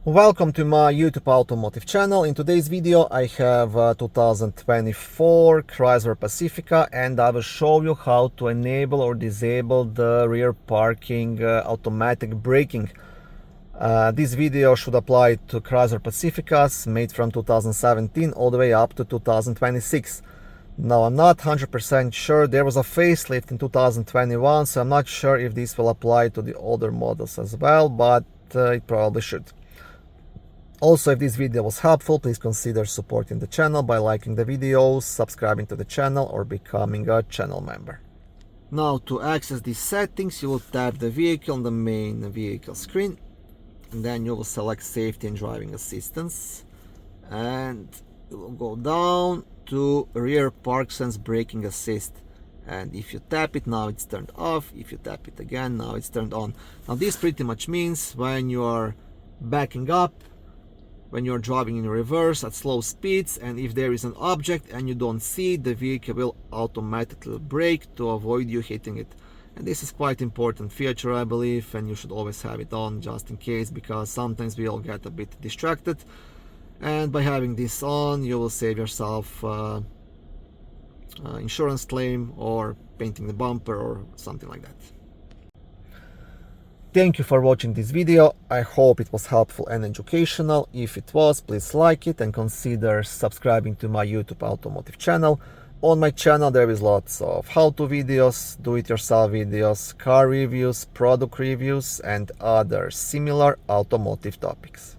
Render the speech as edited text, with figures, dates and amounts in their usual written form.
Welcome to my YouTube automotive channel. In today's video I have a 2024 Chrysler Pacifica and I will show you how to enable or disable the rear parking automatic braking. This video should apply to Chrysler Pacificas made from 2017 all the way up to 2026. Now I'm not 100% sure. There was a facelift in 2021, so I'm not sure if this will apply to the older models as well, but it probably should. Also, if this video was helpful, please consider supporting the channel by liking the videos, subscribing to the channel, or becoming a channel member. Now, to access these settings, you will tap the vehicle on the main vehicle screen, and then you will select Safety and Driving Assistance, and you will go down to Rear ParkSense Braking Assist. And if you tap it, now it's turned off. If you tap it again, now it's turned on. Now, this pretty much means when you are backing up, when you're driving in reverse at slow speeds, and if there is an object and you don't see it, the vehicle will automatically brake to avoid you hitting it. And this is quite important feature, I believe, and you should always have it on just in case, because sometimes we all get a bit distracted. And by having this on, you will save yourself insurance claim or painting the bumper or something like that. Thank you for watching this video. I hope it was helpful and educational. If it was, please like it and consider subscribing to my YouTube automotive channel. On my channel there is lots of how-to videos, do-it-yourself videos, car reviews, product reviews, and other similar automotive topics.